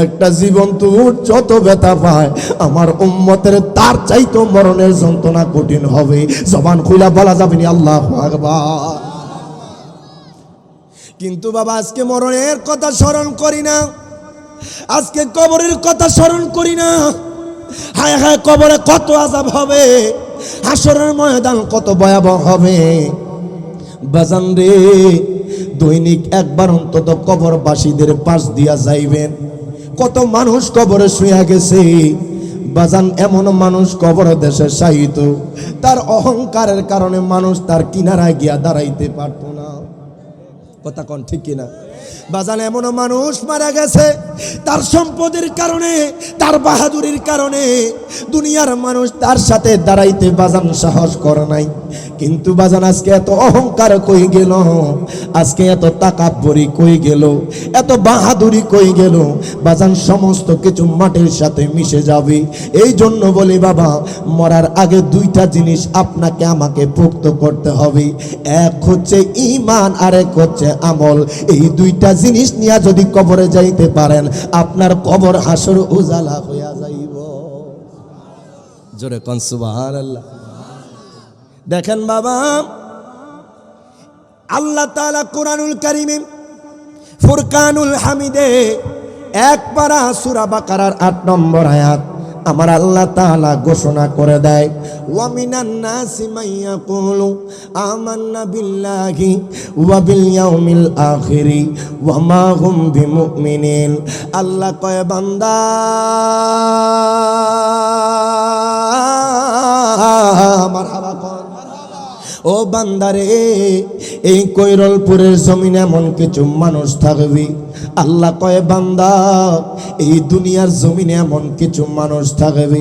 একটা জীবন্ত উট যত ব্যথা পায়, আমার উম্মতের তার চাইতো মরণের যন্ত্রণা কঠিন হবে। জবান খুইলা বলা যাবে না আল্লাহু আকবার। কিন্তু বাবা, আজকে মরণের কথা স্মরণ করি না, আজকে কবরের কথা স্মরণ করি না। হায় হায়, কবরে কত আযাব হবে, হাসরের ময়দান কত ভয়াবহ হবে। বাজান রে, দৈনিক একবার অন্তত কবরবাসীদের পাশ দিয়া যাইবেন। কত মানুষ কবরে শুয়ে গেছে বাজান, এমন মানুষ কবর দেশে শায়িত, তার অহংকারের কারণে মানুষ তার কিনারায় গিয়া দাঁড়াইতে পারতো না। কথা কোন ঠিক কিনা? বাজান এমনও মানুষ মারা গেছে তার সম্পদের কারণে, তার বাহাদুরির কারণে দুনিয়ার মানুষ তার সাথে দাঁড়াইতে বাজান সাহস করে নাই। কিন্তু বাজান আজকে এত অহংকার কই গেল, আজকে এত তাকাব্বরি কই গেল, এত বাহাদুরি কই গেল? বাজান সমস্ত কিছু মাটির সাথে মিশে যাবে। এই জন্য বলি বাবা, মরার আগে দুইটা জিনিস আপনাকে আমাকে পোক্ত করতে হবে। এক হচ্ছে ঈমান, আর এক হচ্ছে আমল। এই দুইটা জিনিস নিয়ে যদি কবরে যাইতে পারেন, আপনার কবর হাসর উজালা হইয়া যাইব। জোরে কোন সুবহানাল্লাহ। দেখেন বাবা, আল্লাহ তাআলা কোরআনুল কারীমে ফুরকানুল হামিদে এক পারা সূরা বাকারার 8 নম্বর আয়াত আমার আল্লাহ তাআলা ঘোষণা করে দেয়, ওয়া মিনান নাসি মান ইয়াকুলু আমান্না বিল্লাহি ওয়া বিল ইয়াউমিল আখিরি ওয়া মা হুম বিমুমিনিন। আল্লাহ কয় বান্দা মারহাবা কর, ও বান্দারে, এই কৈরলপুরের জমিনে এমন কিছু মানুষ থাকবে। আল্লাহ কয় বান্দা, এই দুনিয়ার জমিনে এমন কিছু মানুষ থাকবে।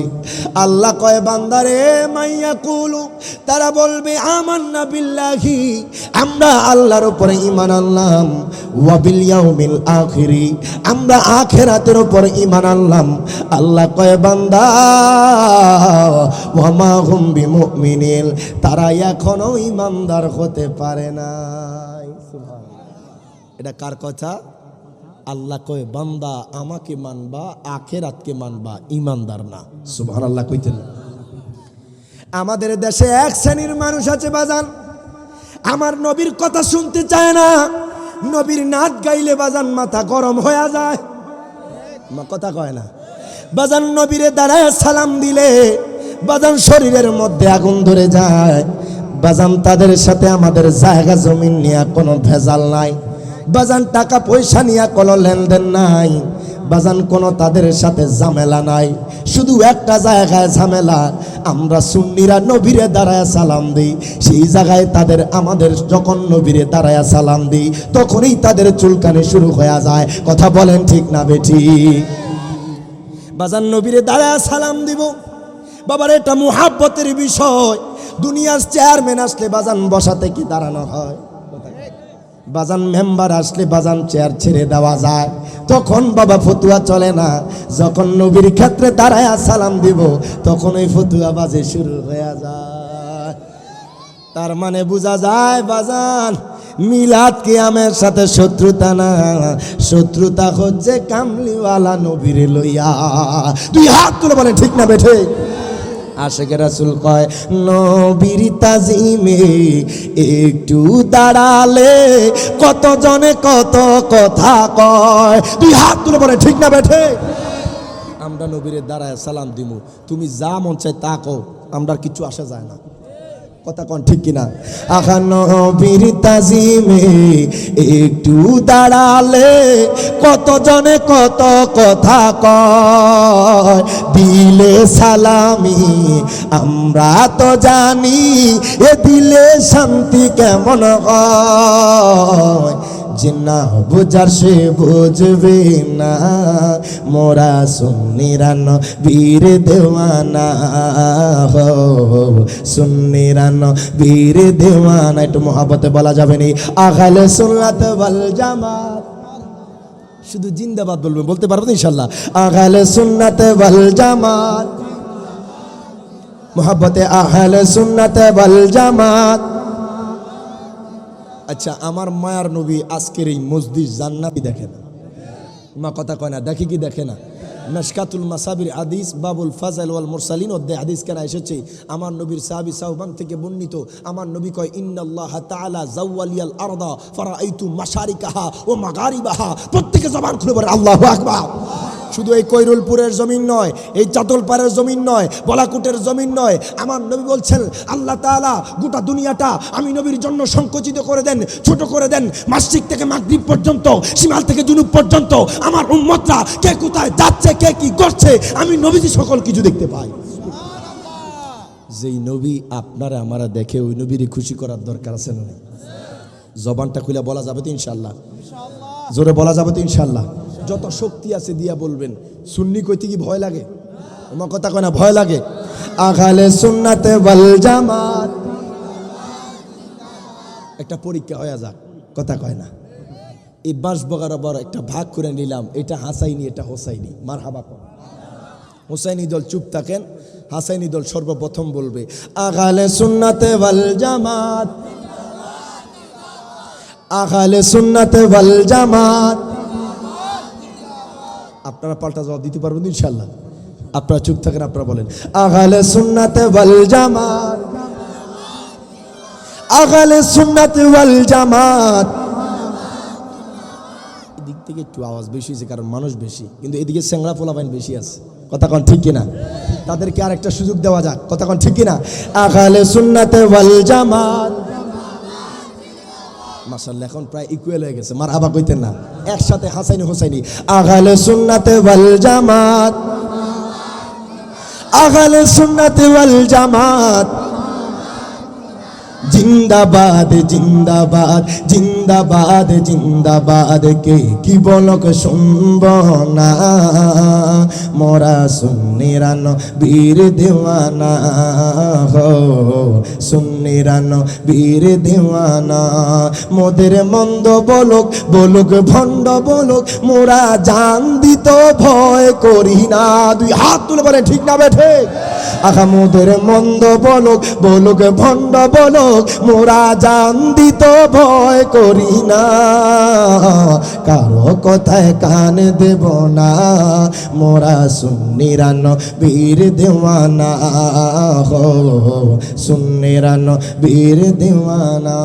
আল্লাহ কয় বান্দারে, মাইয়া কুলু, তারা বলবে আমান্না বিল্লাহি, আমরা আল্লাহর উপরে ঈমান আনলাম, ওয়া বিল ইয়াউমিল আখিরি, আমরা আখিরাতের উপরে ঈমান আনলাম। আল্লাহ কয় বান্দা, ওয়া মা হুম বিমুমিনিন, তারা এখনো ঈমানদার হতে পারে নাই। এটা কার কথা? আল্লাহ কয় বান্দা আমাকে মানবা, আখিরাতকে মানবা, ঈমানদার না। সুবহানাল্লাহ কইতেন। আমাদের দেশে এক শ্রেণীর মানুষ আছে বাজান, আমার নবীর কথা শুনতে চায় না। নবীর নাচ গাইলে বাজান মাথা গরম হয়ে যায়, কথা কয় না বাজান। নবীরে দাঁড়ায় সালাম দিলে বাজান শরীরের মধ্যে আগুন ধরে যায়। বাজান তাদের সাথে আমাদের জায়গা জমিন নিয়ে কোনো ভেজাল নাই বাজান, টাকা পয়সা নিয়ে কোনো লেনদেন নাই বাজান, কোনো তাদের সাথে ঝামেলা নাই। শুধু একটা জায়গায় ঝামেলা, আমরা সুন্নিরা নবীরে দাঁড়ায় সালাম দিই, সেই জায়গায় তাদের আমাদের যখন নবীরে দাঁড়ায় সালাম দিই তখনই তাদের চুলকানি শুরু হয়ে যায়। কথা বলেন ঠিক না বেঠি? বাজান নবীরে দাঁড়ায় সালাম দিব বাবার, এটা মুহাব্বতের বিষয়। দুনিয়ার চেয়ারম্যান আসলে বাজান বসাতে কি দাঁড়ানো হয়? বাজান মেম্বার আসলে বাজান চেয়ার ছেড়ে দেওয়া যায়, তখন বাবা ফতুয়া চলে না। যখন নবীর ক্ষেত্রে দাঁড়ায় সালাম দিব তখন ওই ফতুয়া বাজে শুরু হয়ে যায়। তার মানে বোঝা যায় বাজান, মিলাদ কিয়ামের সাথে শত্রুতা না, শত্রুতা হচ্ছে কামলিওয়ালা নবীরে লইয়া। দুই হাত তুলে বলে ঠিক না বেঠে? আশিকে রাসূল কয়, নবীর তাজিমে একটু দাঁড়ালে কত জনে কত কথা কয়। দুই হাত তুলে বলে ঠিক না বেঠে? আমরা নবীরে দাঁড়ায় সালাম দিব, তুমি যা মন চাই তা কও, আমরা কিছু আসা যায় না। কথা কোন ঠিক কিনা? আখা নবীর তাজিমে একটু দাঁড়ালে কত জনে কত কথা কয়, দিলে সালামি আমরা তো জানি, এ দিলে শান্তি কেমন হয়। যে না বুঝার সে বুঝবে না, মোরা সুন্নিরা নবীর দেওয়ানা, হো সুন্নিরা নবীর দেওয়ানা। একটু মহব্বতে বলা যাবে নি, আহলে সুন্নাত ওয়াল জামাত। শুধু জিন্দাবাদ বলবেন, বলতে পারবেন ইনশাআল্লাহ? আহলে সুন্নাত ওয়াল জামাত, মহব্বতে আহলে সুন্নাত ওয়াল জামাত। আচ্ছা, আমার মায়ার নবী আজকের এই মসজিদ জান্নাতি দেখে না? মা কথা কয় না, দেখে কি দেখে না? মিশকাতুল মাসাবির হাদিস বাবুল ফাজাইল ওয়াল মুরসালিন অধ্যায় হাদিস কেন এসেছে? আমার নবীর সাহাবী সাওবান থেকে বর্ণিত, আমার নবী কয়, ইন্নাল্লাহ তাআলা যাওয়ালিয়াল আরদা ফারাআইতু মাশারিকাহা ওয়া মাগারিবাহা। প্রত্যেকে জবান খুলে বলে আল্লাহু আকবার। শুধু এই কৈরুলপুরের জমিন নয়, এই চাতলপাড়ের জমিন নয়, বলাকুটের জমিন নয়, আমার নবী বলছেন আল্লাহ তাআলা গোটা দুনিয়াটা আমি নবীর জন্য সংকুচিত করে দেন, ছোট করে দেন। মাসরিক থেকে মাগরিব পর্যন্ত, শিমাল থেকে জুনুব পর্যন্ত আমার উম্মতরা কে কোথায় যাচ্ছে, কে কি করছে, আমি নবীজি সকল কিছু দেখতে পাই। যেই নবী আপনারা আমারা দেখে, ওই নবীরই খুশি করার দরকার আছে না? জবানটা খুলে বলা যাবে তো ইনশাআল্লাহ? জোরে বলা যাবে তো ইনশাল্লাহ? যত শক্তি আছে দিয়া বলবেন। সুন্নি কইতে কি ভয় লাগে? আমার কথা কয় না ভয় লাগে? আহলে সুন্নাতে ওয়াল জামাত। একটা পরীক্ষা হয়ে যাক, কথা কয় না। এই বাঁশ বরাবর একটা ভাগ করে নিলাম, এটা হাসাইনি এটা হোসাইনি। মারহাবা কর। হোসাইনি দল চুপ থাকেন, হাসাইনি দল সর্বপ্রথম বলবে আহলে সুন্নাতে ওয়াল জামাত, আহলে সুন্নাতে ওয়াল জামাত। আপনারা পাল্টা জবাব দিতে পারবেন ইনশাআল্লাহ? আপনারা চুপ থাকেন, আপনারা বলেন আহলে সুন্নাতে ওয়াল জামাত, আহলে সুন্নাতে ওয়াল জামাত। এদিক থেকে একটু আওয়াজ বেশি হয়েছে কারণ মানুষ বেশি, কিন্তু এদিকে চেংড়া পোলাপাইন বেশি আছে। কথা কোন ঠিক কিনা? তাদেরকে আরেকটা সুযোগ দেওয়া যাক। কথা কোন ঠিক কিনা? আহলে সুন্নাতে ওয়াল জামাত। মাশাআল্লাহ, এখন প্রায় ইকুয়াল হয়ে গেছে। মারহাবা কইতেন না? একসাথে হাসাইনি হোসাইনি। আহলে সুন্নাতে ওয়াল জামাত, আহলে সুন্নাতে ওয়াল জামাত। জিন্দাবাদ জিন্দাবাদ জিন্দাবাদ জিন্দাবাদ। কে কি বলক শুনব না, মোরা সুন্নিরান বীর দেওয়ানা হো, সুন্নিরান বীর দেওয়ানা। মোদের মন্দ বলুক বলুক ভণ্ড বলুক, মোরা জান দিত ভয় করি না। দুই হাত তুলে বলে ঠিক না বেঠে? আহা মোদের মন্দ বলুক বলুক ভণ্ড বলুক, মোরা জান দিত ভয় করি না। কারো কথায় কান দেব না, মোরা সুন্নিরা নবীর দেওয়ানা হো, সুন্নিরা নবীর দেওয়ানা।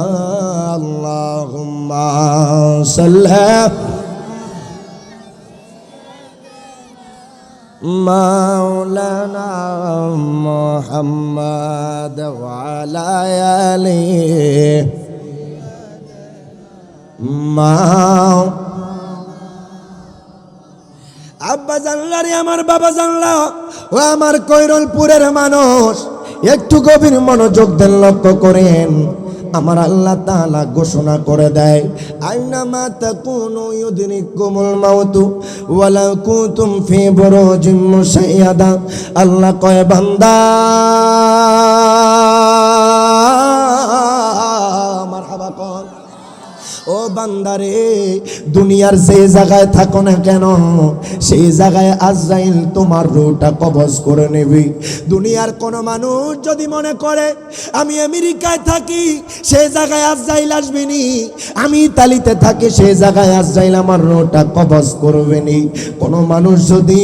আল্লাহুম্মা সাল্লি মাওলানা মুহাম্মদ ওয়া আলা আলিহি আব্বা জানলা রে আমার বাবা জানলা, ও আমার কৈরলপুরের মানুষ, একটু গভীর মনোযোগ দেন, লক্ষ্য করেন। আমার আল্লাহ তাআলা ঘোষণা করে দেয় আইনামা তাকুনু ইউদরিকুমুল মাউতু ওয়ালাউ কুনতুম ফি বুরুজিম মুশাইয়াদা। আল্লাহ কয় বান্দা, মারহাবা কর। ও বান্দারে, দুনিয়ার যে জায়গায় থাকো না কেন, সেই জায়গায় আজরাইল তোমার রূহটা কবজ করে নেবে। দুনিয়ার কোন মানুষ যদি মনে করে আমি আমেরিকায় থাকি, সেই জায়গায় আজরাইল আসবে নি, আমি ইতালিতে থাকি, সেই জায়গায় আজরাইল আমার রূহটা কবজ করবে নি। কোন মানুষ যদি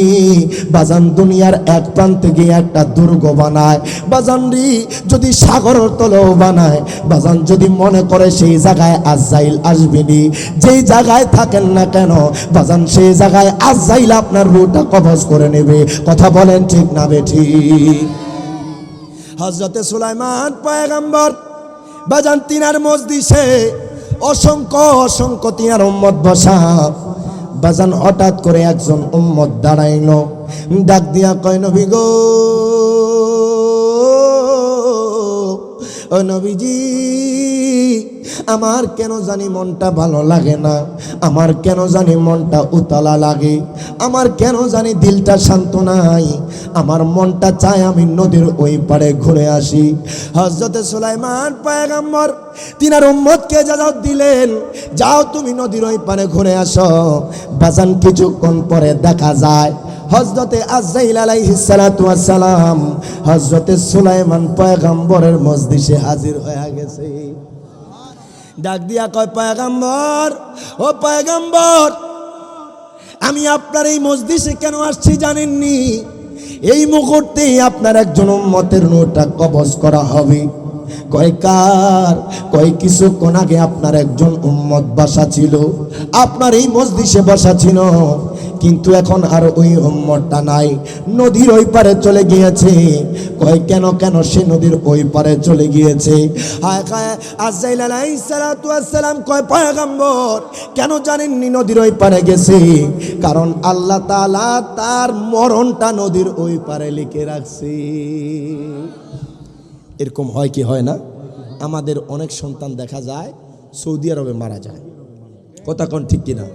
বাজান দুনিয়ার এক প্রান্ত গিয়ে একটা দুর্গ বানায়, বাজান রি যদি সাগরের তলেও বানায়, বাজান যদি মনে করে সেই জায়গায় আজরাইল আসবেনি, যেই জায়গায় থাকেন না কেন বাজান, সেই জায়গায় আজরাইল আপনার রূহটা কবজ করে নেবে। কথা বলেন ঠিক না বেঠিক? হযরতে সুলাইমান পয়গম্বর বাজান তিনার মজলিসে অসংখ্য অসংখ্য তিনার উম্মত বসা। বাজান হঠাৎ করে একজন উম্মত দাঁড়াইলো, ডাক দিয়া কয় নবী গো, ও নবীজি, আমার কেন জানি মনটা ভালো লাগে না, আমার কেন জানি মনটা উতলা লাগে, আমার কেন জানি দিলটা শান্ত নাই, আমার মনটা চায় আমি নদীর ওই পারে ঘুরে আসি। হযরতে সুলাইমান পয়গম্বর তিনার উম্মতকে ইজাজত দিলেন, যাও তুমি নদীর ওই পারে ঘুরে আসো। বাজান কিছুক্ষণ পরে দেখা যায় হযরতে আজরাইল আলাইহিস সালাতু ওয়াস সালাম হযরতে সুলাইমান পয়গম্বরের মজলিসে হাজির হয়ে গেছে। ডাক দিয়া কয় পয়গম্বর, ও পয়গম্বর, আমি আপনার এই মজলিসে কেন আসছি জানেননি? এই মুহূর্তেই আপনার একজন উম্মতের রূহটা কবজ করা হবে। কয় কার? কয় কিছুক্ষণ আগে আপনার একজন উম্মত বসা ছিল, আপনার এই মজলিসে বসা ছিল, কিন্তু এখন আর ওই উম্মতটা নাই, নদীর ওই পারে চলে গিয়েছে। কয় কেন কেন সে নদীর ওই পারে চলে গিয়েছে? হায় হায়, আজরাইল আলাইহিস সালাতু ওয়াস সালাম কয় পয়গম্বর, কেন জানেননি নদীর ওই পারে গেছে? কারণ আল্লাহ তাআলা তার মরণটা নদীর ওই পারে লিখে রাখছে। এরকম হয় কি হয় না? আমাদের অনেক সন্তান দেখা যায় সৌদি আরবে মারা যায়। কথা কোন ঠিক কিনা?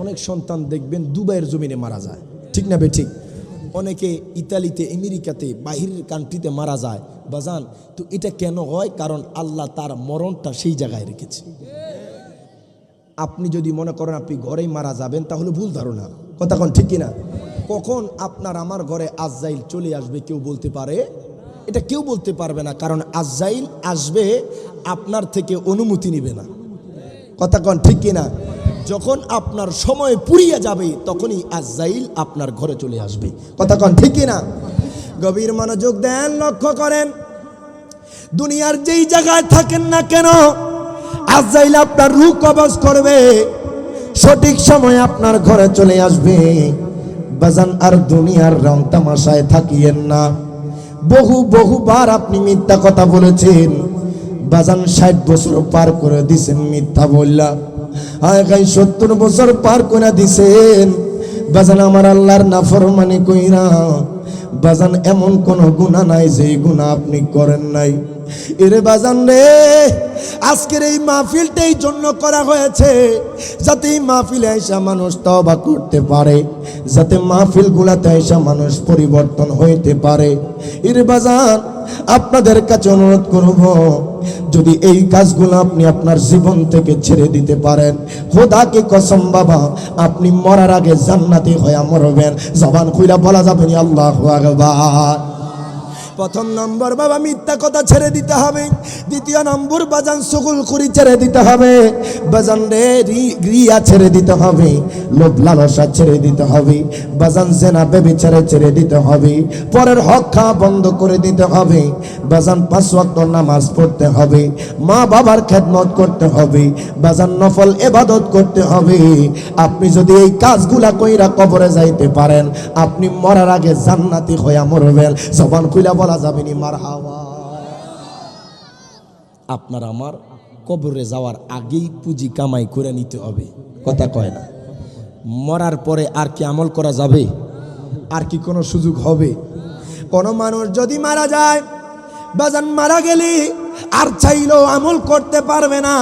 অনেক সন্তান দেখবেন দুবাইয়ের জমিনে মারা যায়, ঠিক না বে ঠিক? অনেকে ইতালিতে, আমেরিকাতে, বাহিরের কান্ট্রিতে মারা যায় বাজান। তো এটা কেন হয়? কারণ আল্লাহ তার মরণটা সেই জায়গায় রেখেছে। আপনি যদি মনে করেন আপনি ঘরেই মারা যাবেন, তাহলে ভুল ধারণা, কথা কোন ঠিক কিনা? কখন আপনার আমার ঘরে আজরাইল চলে আসবে কেউ বলতে পারে? এটা কেউ বলতে পারবে না, কারণ আজরাইল আসবে আপনার থেকে অনুমতি নেবে না, কথা কোন ঠিক কিনা? যখন আপনার সময় পুরিয়ে যাবে তখনই আজরাইল আপনার ঘরে চলে আসবে, কথা কোন ঠিক কিনা? গভীর মনোযোগ দেন, লক্ষ্য করেন, দুনিয়ার যেই জায়গায় থাকেন না কেন আজরাইল আপনার রূহ কবজ করবে, সঠিক সময় আপনার ঘরে চলে আসবে। বাজান আর দুনিয়ার রং তামাশায় থাকিয়েন না। বহুবার আপনি মিথ্যা কথা বলেছেন বাজান, 60 বছর পার করে দিছেন মিথ্যা বললা। আয় গাই 70 বছর পার করে দিছেন বাজান আমার আল্লাহর নাফরমানি কইরা। বাজান এমন কোন গুনাহ নাই যে গুনাহ আপনি করেন নাই। এরে বাজান রে, আজকের এই মাহফিলটা এই জন্য করা হয়েছে যাতে এই মাহফিলে আইসা মানুষ তওবা করতে পারে, যাতে মাহফিল গুলাতে আইসা মানুষ পরিবর্তন হইতে পারে। এরে বাজান, আপনাদের কাছে অনুরোধ করব, যদি এই কাজগুলো আপনি আপনার জীবন থেকে ছেড়ে দিতে পারেন, খোদাকে কসম বাবা, আপনি মরার আগে জান্নাতি হয়ে মরবেন। জবান খুইলা বলা যাবে না আল্লাহু আকবার। প্রথম নম্বর বাবা, মিথ্যা কথা ছেড়ে দিতে হবে। দ্বিতীয় নম্বর বাজান, সুগুলখুরি ছেড়ে দিতে হবে। বাজান রে, রিয়া ছেড়ে দিতে হবে, লোভ লালসা ছেড়ে দিতে হবে। বাজান জেনা ব্যভিচার ছেড়ে দিতে হবে, পরের হক খাওয়া বন্ধ করে দিতে হবে। বাজান 5 ওয়াক্ত নামাজ পড়তে হবে, মা বাবার খেদমত করতে হবে। বাজান নফল ইবাদত করতে হবে। আপনি যদি এই কাজগুলা কইরা কবরে যাইতে পারেন, আপনি মরার আগে জান্নাতি হইয়া মরবেন। জবান খুইলা বলা যাবে নি মারহাবা। আপনার আমার কবরে যাওয়ার আগেই পুঁজি কামাই করে নিতে হবে, কথা কয় না? মরার পরে আর কি আমল করা যাবে? আর কি কোনো সুযোগ হবে? কোন মানুষ যদি মারা যায় বাজান, মারা গেলে আর চাইলো আমল করতে পারবে না,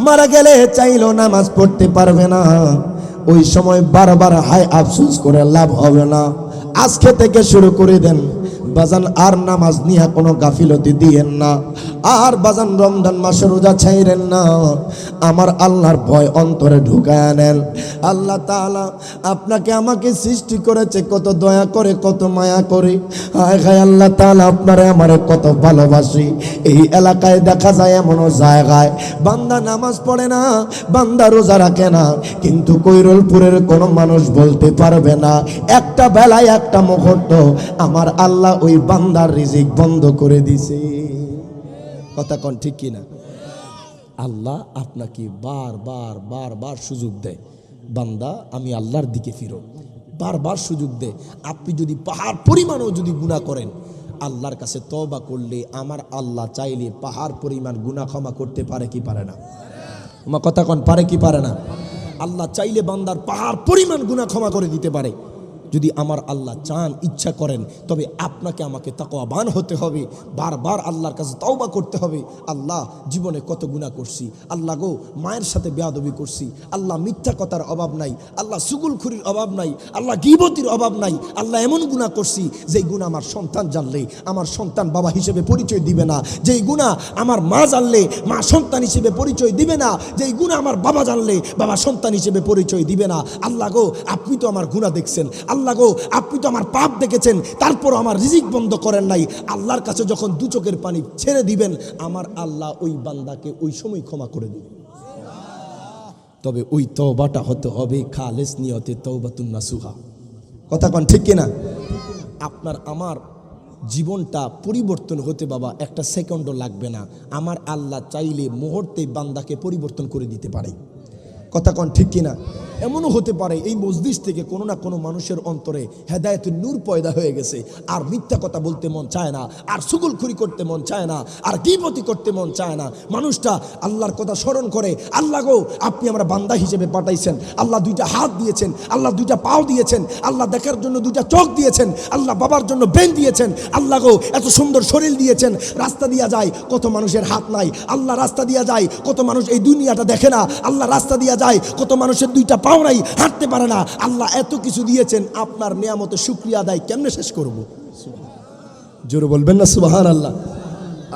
মারা গেলে চাইলো নামাজ পড়তে পারবে না। ওই সময় বারবার হায় আফসোস করে লাভ হবে না। আজকে থেকে শুরু করে দেন বাজান, আর নামাজ নিয়ে কোনো গাফিলতি দিয়েন না। আর বাজান রমজান মাসে রোজা ছাইরেন না। আমার আল্লাহর ভয় অন্তরে ঢুকায় নেন। আল্লাহ তাআলা আপনাকে আমাকে সৃষ্টি করেছে কত দয়া করে, কত মায়া করে। হায় হায় আল্লাহ তাআলা আপনারে আমারে কত ভালোবাসি। এই এলাকায় দেখা যায় এমনও জায়গায় বান্দা নামাজ পড়ে না, বান্দা রোজা রাখে না, কিন্তু কৈরলপুরের কোনো মানুষ বলতে পারবে না একটা বেলায় একটা মুহূর্ত আমার আল্লাহ ওই বান্দার রিজিক বন্ধ করে দিছে, কথা কোন ঠিক কিনা? আল্লাহ আপনাকে বারবার সুযোগ দেয়, বান্দা আমি আল্লাহর দিকে ফিরো, বারবার সুযোগ দেয়। আপনি যদি পাহাড় পরিমাণও যদি গুনাহ করেন, আল্লাহর কাছে তওবা করলে আমার আল্লাহ চাইলে পাহাড় পরিমাণ গুনাহ ক্ষমা করতে পারে কি পারে না? আমার কথা কোন পারে কি পারে না? আল্লাহ চাইলে বান্দার পাহাড় পরিমাণ গুনাহ ক্ষমা করে দিতে পারে যদি আমার আল্লাহ চান, ইচ্ছা করেন। তবে আপনাকে আমাকে তাকওয়াবান হতে হবে, বারবার আল্লাহর কাছে তওবা করতে হবে। আল্লাহ জীবনে কত গুনাহ করছি, আল্লাহ গো মায়ের সাথে বেয়াদবি করছি, আল্লাহ মিথ্যা কথার অভাব নাই, আল্লাহ সুগুলখুরির অভাব নাই, আল্লাহ গীবতির অভাব নাই, আল্লাহ এমন গুনাহ করছি যেই গুনাহ আমার সন্তান জানলে আমার সন্তান বাবা হিসেবে পরিচয় দিবে না, যেই গুনাহ আমার মা জানলে মা সন্তান হিসেবে পরিচয় দিবে না, যেই গুনাহ আমার বাবা জানলে বাবা সন্তান হিসেবে পরিচয় দিবে না। আল্লাহ গো আপনি তো আমার গুনাহ দেখছেন, আল্লাহ গো আপনি তো আমার পাপ দেখেছেন, তারপর আমার রিজিক বন্ধ করেন নাই। আল্লাহর কাছে যখন 2 চোখের পানি ছেড়ে দিবেন, আমার আল্লাহ ওই বান্দাকে ওই সময় ক্ষমা করে দিবেন। তবে ওই তওবাটা হতে হবে খালেস নিয়তে, তওবাতুন নাসুহা, কথা কোন ঠিক কিনা? আপনার আমার জীবনটা পরিবর্তন হতে বাবা একটা সেকেন্ডও লাগবে না। আমার আল্লাহ চাইলে মুহূর্তে বান্দাকে পরিবর্তন করে দিতে পারে, কথা কোন ঠিক কিনা? এমনও হতে পারে এই মজলিস থেকে কোনো না কোনো মানুষের অন্তরে হেদায়েতের নূর পয়দা হয়ে গেছে, আর মিথ্যা কথা বলতে মন চায় না, আর সুগুলখুরি করতে মন চায় না, আর গীবতি করতে মন চায় না। মানুষটা আল্লাহর কথা স্মরণ করে, আল্লাহ গো আপনি আমরা বান্দা হিসেবে পাঠাইছেন, আল্লাহ 2টা হাত দিয়েছেন, আল্লাহ 2টা পাও দিয়েছেন, আল্লাহ দেখার জন্য 2টা চোখ দিয়েছেন, আল্লাহ বাবার জন্য ব্রেন দিয়েছেন, আল্লাহ গো এত সুন্দর শরীর দিয়েছেন। রাস্তা দিয়া যায় কত মানুষের হাত নাই, আল্লাহ রাস্তা দিয়া যায় কত মানুষ এই দুনিয়াটা দেখে না, আল্লাহ রাস্তা দিয়া যায় কত মানুষের 2টা পা পাও নাই, হাঁটতে পারে না। আল্লাহ এত কিছু দিয়েছেন, আপনার নিয়ামতে শুকরিয়া আদায় কেমনে শেষ করব? জোরে বলবেন না সুবহানাল্লাহ।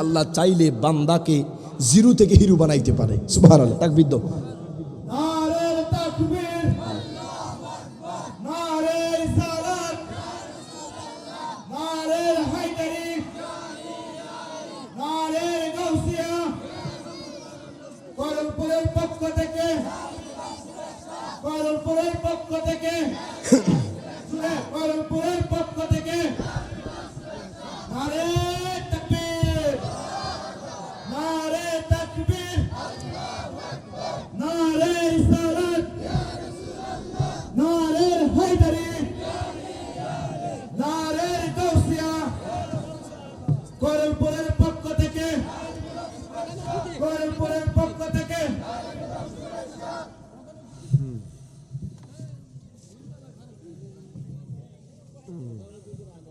আল্লাহ চাইলে বান্দাকে জিরো থেকে হিরো বানাইতে পারে। সুবহানাল্লাহ, তাকবীর দাও। নারে তাকবীর, নারে রিসালাত, নারে হায়দারি, নারে গাউসিয়া। করমপুরের পক্ষ থেকে